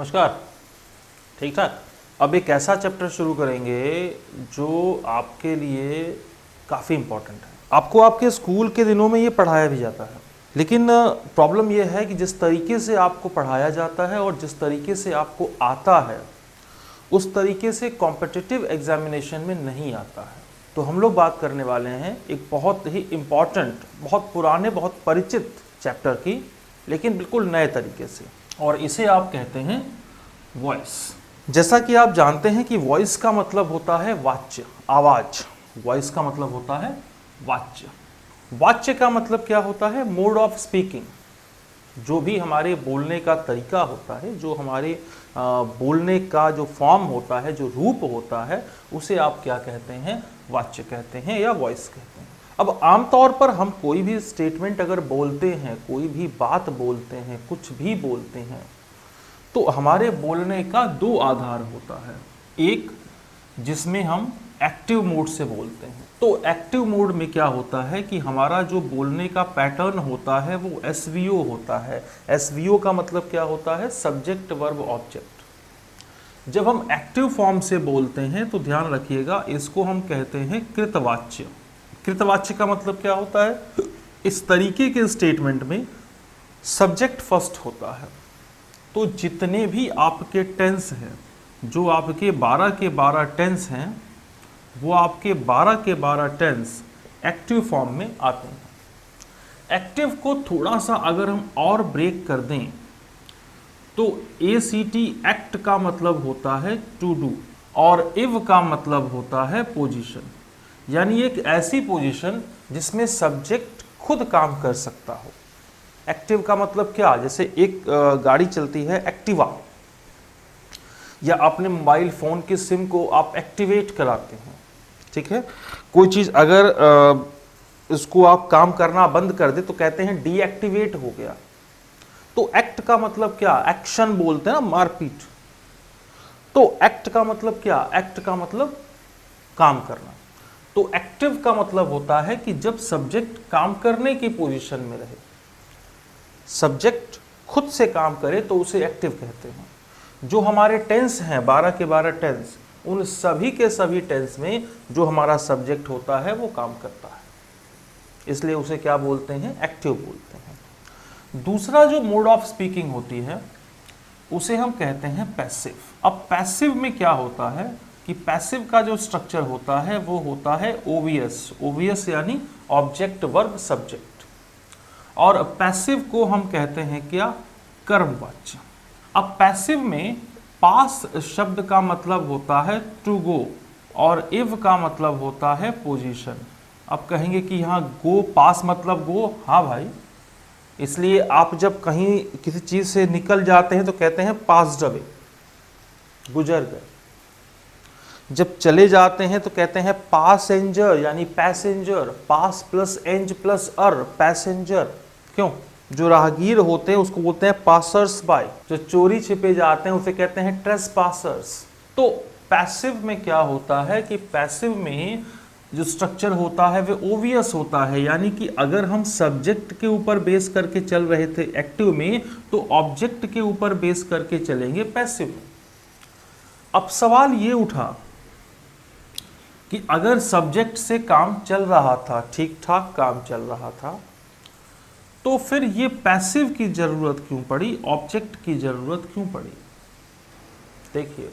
नमस्कार। ठीक ठाक। अब एक ऐसा चैप्टर शुरू करेंगे जो आपके लिए काफ़ी इम्पोर्टेंट है। आपको आपके स्कूल के दिनों में ये पढ़ाया भी जाता है, लेकिन प्रॉब्लम ये है कि जिस तरीके से आपको पढ़ाया जाता है और जिस तरीके से आपको आता है उस तरीके से कॉम्पिटिटिव एग्जामिनेशन में नहीं आता है। तो हम लोग बात करने वाले हैं एक बहुत ही इम्पॉर्टेंट, बहुत पुराने, बहुत परिचित चैप्टर की, लेकिन बिल्कुल नए तरीके से, और इसे आप कहते हैं वॉइस। जैसा कि आप जानते हैं कि वॉइस का मतलब होता है वाच्य, आवाज। वॉइस का मतलब होता है वाच्य। वाच्य का मतलब क्या होता है? Mode of speaking. जो भी हमारे बोलने का तरीका होता है, जो हमारे बोलने का जो फॉर्म होता है, जो रूप होता है, उसे आप क्या कहते हैं? वाच्य कहते हैं या वॉइस कहते हैं। अब आमतौर पर हम कोई भी स्टेटमेंट अगर बोलते हैं, कोई भी बात बोलते हैं, कुछ भी बोलते हैं, तो हमारे बोलने का दो आधार होता है। एक जिसमें हम एक्टिव मोड से बोलते हैं। तो एक्टिव मोड में क्या होता है कि हमारा जो बोलने का पैटर्न होता है वो एसवीओ होता है। एसवीओ का मतलब क्या होता है? Subject verb object. जब हम एक्टिव फॉर्म से बोलते हैं तो ध्यान रखिएगा, इसको हम कहते हैं कृतवाच्य। कृतवाच्य का मतलब क्या होता है? इस तरीके के स्टेटमेंट में सब्जेक्ट फर्स्ट होता है। तो जितने भी आपके टेंस हैं, जो आपके 12 के 12 टेंस हैं, वो आपके 12 के 12 टेंस एक्टिव फॉर्म में आते हैं। एक्टिव को थोड़ा सा अगर हम और ब्रेक कर दें तो ACT एक्ट का मतलब होता है टू डू, और इव का मतलब होता है पोजीशन। यानी एक ऐसी पोजीशन जिसमें सब्जेक्ट खुद काम कर सकता हो। एक्टिव का मतलब क्या? जैसे एक गाड़ी चलती है एक्टिवा, या अपने मोबाइल फ़ोन की सिम को आप एक्टिवेट कराते हैं, ठीक है। कोई चीज़ अगर इसको आप काम करना बंद कर दे तो कहते हैं डीएक्टिवेट हो गया। तो एक्ट का मतलब क्या? एक्शन बोलते हैं ना, मारपीट। तो एक्ट का मतलब क्या? एक्ट का मतलब काम करना। तो एक्टिव का मतलब होता है कि जब सब्जेक्ट काम करने की पोजीशन में रहे, सब्जेक्ट खुद से काम करे, तो उसे एक्टिव कहते हैं। जो हमारे टेंस हैं 12 के 12 टेंस, उन सभी के सभी टेंस में जो हमारा सब्जेक्ट होता है वो काम करता है, इसलिए उसे क्या बोलते हैं? एक्टिव बोलते हैं। दूसरा जो मोड ऑफ स्पीकिंग होती है उसे हम कहते हैं पैसिव। अब पैसिव में क्या होता है कि पैसिव का जो स्ट्रक्चर होता है वो होता है ओवीएस। ओवीएस यानी ऑब्जेक्ट वर्ब सब्जेक्ट, और पैसिव को हम कहते हैं क्या? कर्मवाच्य। अब पैसिव में पास शब्द का मतलब होता है टू गो, और इव का मतलब होता है पोजीशन। अब कहेंगे कि यहाँ गो पास मतलब गो, हाँ भाई, इसलिए आप जब कहीं किसी चीज़ से निकल जाते हैं तो कहते हैं पास्ड अवे, गुजर गए। जब चले जाते हैं तो कहते हैं पासेंजर, यानी पैसेंजर, पास प्लस एंज प्लस अर, पैसेंजर। क्यों? जो राहगीर होते हैं उसको बोलते हैं पासर्स बाय, जो चोरी छिपे जाते हैं उसे कहते हैं ट्रेसपासर्स। तो पैसिव में क्या होता है कि पैसिव में जो स्ट्रक्चर होता है वो ओवियस होता है, यानी कि अगर हम सब्जेक्ट के ऊपर बेस करके चल रहे थे एक्टिव में, तो ऑब्जेक्ट के ऊपर बेस करके चलेंगे पैसिव में। अब सवाल ये उठा कि अगर सब्जेक्ट से काम चल रहा था, ठीक ठाक काम चल रहा था, तो फिर ये पैसिव की जरूरत क्यों पड़ी, ऑब्जेक्ट की जरूरत क्यों पड़ी? देखिए,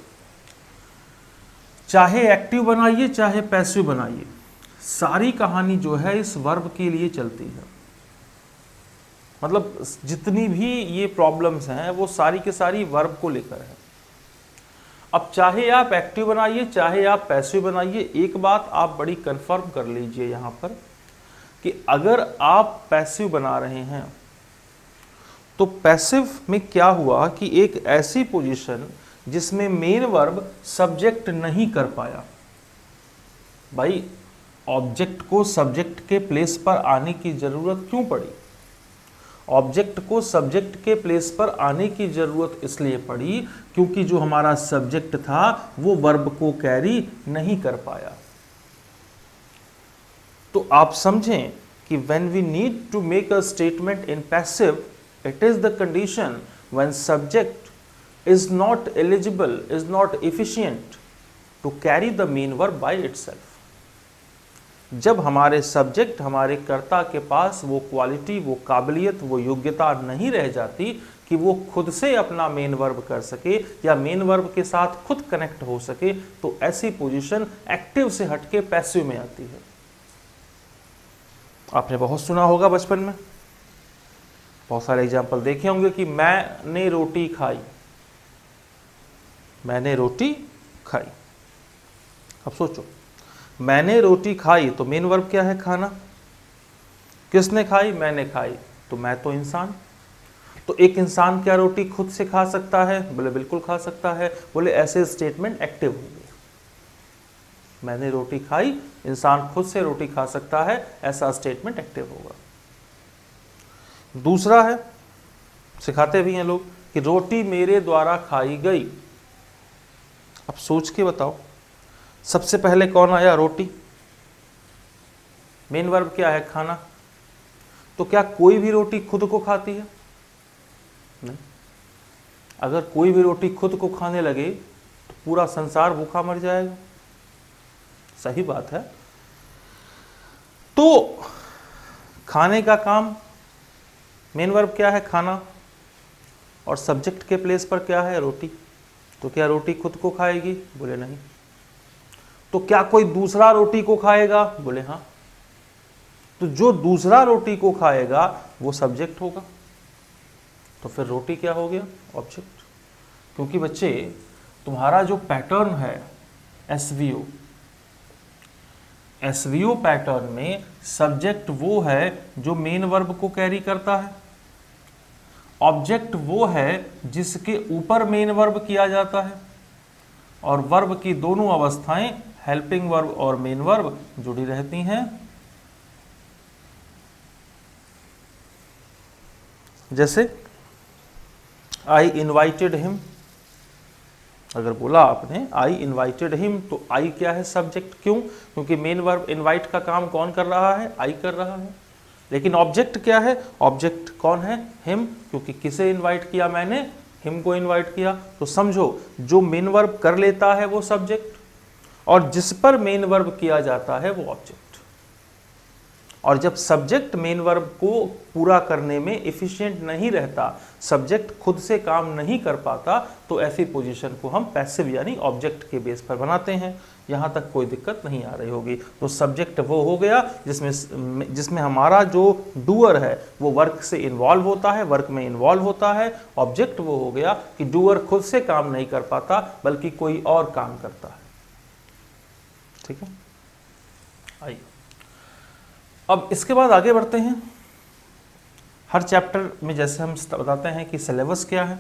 चाहे एक्टिव बनाइए चाहे पैसिव बनाइए, सारी कहानी जो है इस वर्ब के लिए चलती है। मतलब जितनी भी ये प्रॉब्लम्स हैं वो सारी के सारी वर्ब को लेकर है। अब चाहे आप एक्टिव बनाइए चाहे आप पैसिव बनाइए, एक बात आप बड़ी कंफर्म कर लीजिए यहाँ पर कि अगर आप पैसिव बना रहे हैं तो पैसिव में क्या हुआ कि एक ऐसी पोजीशन जिसमें मेन वर्ब सब्जेक्ट नहीं कर पाया। भाई, ऑब्जेक्ट को सब्जेक्ट के प्लेस पर आने की जरूरत क्यों पड़ी? ऑब्जेक्ट को सब्जेक्ट के प्लेस पर आने की जरूरत इसलिए पड़ी क्योंकि जो हमारा सब्जेक्ट था वो वर्ब को कैरी नहीं कर पाया। तो आप समझें कि when we need to make a statement in passive, it is the condition when subject is not eligible, is not efficient to carry the main verb by itself. जब हमारे सब्जेक्ट, हमारे कर्ता के पास वो क्वालिटी, वो काबिलियत, वो योग्यता नहीं रह जाती कि वो खुद से अपना मेन वर्ब कर सके या मेन वर्ब के साथ खुद कनेक्ट हो सके, तो ऐसी पोजीशन एक्टिव से हटके पैसिव में आती है। आपने बहुत सुना होगा बचपन में, बहुत सारे एग्जाम्पल देखे होंगे कि मैंने रोटी खाई, मैंने रोटी खाई। अब सोचो, मैंने रोटी खाई तो मेन वर्ब क्या है? खाना। किसने खाई? मैंने खाई। तो मैं तो इंसान, तो एक इंसान क्या रोटी खुद से खा सकता है? बोले बिल्कुल खा सकता है। बोले ऐसे स्टेटमेंट एक्टिव होंगे। मैंने रोटी खाई, इंसान खुद से रोटी खा सकता है, ऐसा स्टेटमेंट एक्टिव होगा। दूसरा है, सिखाते भी हैं लोग कि रोटी मेरे द्वारा खाई गई। अब सोच के बताओ, सबसे पहले कौन आया? रोटी। मेन वर्ब क्या है? खाना। तो क्या कोई भी रोटी खुद को खाती है? नहीं। अगर कोई भी रोटी खुद को खाने लगे तो पूरा संसार भूखा मर जाएगा। सही बात है। तो खाने का काम, मेन वर्ब क्या है? खाना, और सब्जेक्ट के प्लेस पर क्या है? रोटी। तो क्या रोटी खुद को खाएगी? बोले नहीं। तो क्या कोई दूसरा रोटी को खाएगा? बोले हाँ। तो जो दूसरा रोटी को खाएगा वो सब्जेक्ट होगा। तो फिर रोटी क्या हो गया? ऑब्जेक्ट। क्योंकि बच्चे, तुम्हारा जो पैटर्न है एसवीओ, एसवीओ पैटर्न में सब्जेक्ट वो है जो मेन वर्ब को कैरी करता है, ऑब्जेक्ट वो है जिसके ऊपर मेन वर्ब किया जाता है, और वर्ब की दोनों अवस्थाएं हेल्पिंग वर्ब और मेन वर्ब जुड़ी रहती हैं। जैसे आई इनवाइटेड हिम, अगर बोला आपने आई इनवाइटेड हिम, तो आई क्या है? सब्जेक्ट। क्यों? क्योंकि मेन वर्ब इनवाइट का काम कौन कर रहा है? आई कर रहा है। लेकिन ऑब्जेक्ट क्या है? ऑब्जेक्ट कौन है? हिम। क्योंकि किसे इनवाइट किया? मैंने हिम को इनवाइट किया। तो समझो, जो मेन वर्ब कर लेता है वो सब्जेक्ट, और जिस पर मेन वर्ब किया जाता है वो ऑब्जेक्ट। और जब सब्जेक्ट मेन वर्ब को पूरा करने में एफिशिएंट नहीं रहता, सब्जेक्ट खुद से काम नहीं कर पाता, तो ऐसी पोजीशन को हम पैसिव यानी ऑब्जेक्ट के बेस पर बनाते हैं। यहाँ तक कोई दिक्कत नहीं आ रही होगी। तो सब्जेक्ट वो हो गया जिसमें हमारा जो डूअर है वो वर्क से इन्वॉल्व होता है, वर्क में इन्वॉल्व होता है। ऑब्जेक्ट वो हो गया कि डूअर खुद से काम नहीं कर पाता बल्कि कोई और काम करता है। ठीक है, आइए अब इसके बाद आगे बढ़ते हैं। हर चैप्टर में जैसे हम बताते हैं कि सिलेबस क्या है,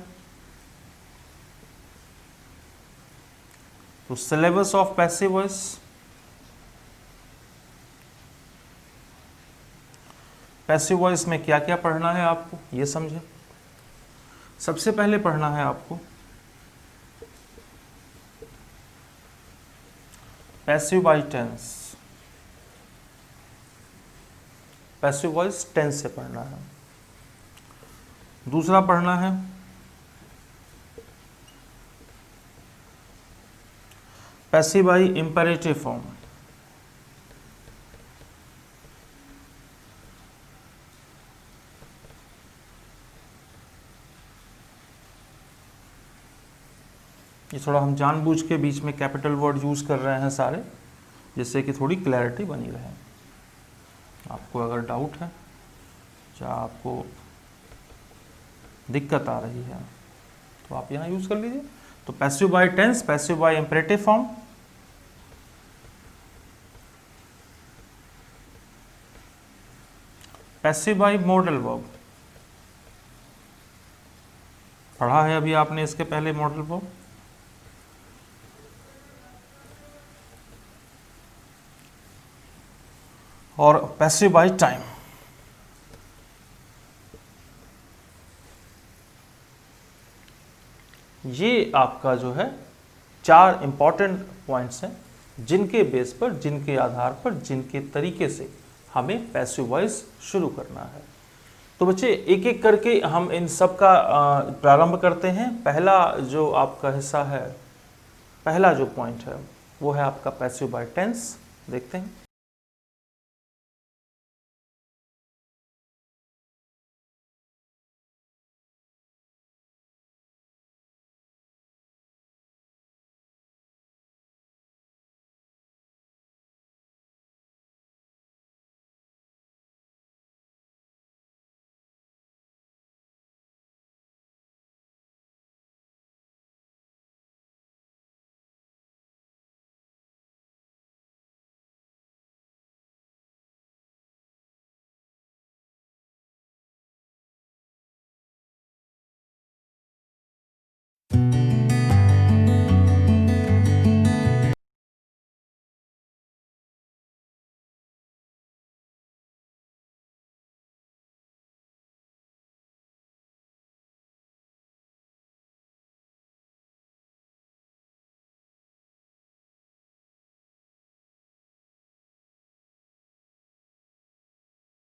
तो syllabus of passive voice, passive voice में क्या क्या पढ़ना है आपको ये समझे। सबसे पहले पढ़ना है आपको passive by tense. Passive voice tense से पढ़ना है। दूसरा पढ़ना है पैसिव बाय इंपेरेटिव फॉर्म। ये थोड़ा हम जानबूझ के बीच में कैपिटल वर्ड यूज कर रहे हैं सारे, जिससे कि थोड़ी क्लैरिटी बनी रहे। आपको अगर डाउट है या आपको दिक्कत आ रही है तो आप यहाँ यूज कर लीजिए। तो passive by tense, passive by imperative form, passive by modal verb. पढ़ा है अभी आपने इसके पहले मॉडल वर्ब। और पैसिव बाय टाइम। ये आपका जो है 4 इंपॉर्टेंट पॉइंट्स हैं जिनके बेस पर, जिनके आधार पर, जिनके तरीके से हमें पैसिव वॉइस शुरू करना है। तो बच्चे एक एक करके हम इन सब का प्रारंभ करते हैं। पहला जो आपका हिस्सा है, पहला जो पॉइंट है वो है आपका पैसिव बाय टेंस। देखते हैं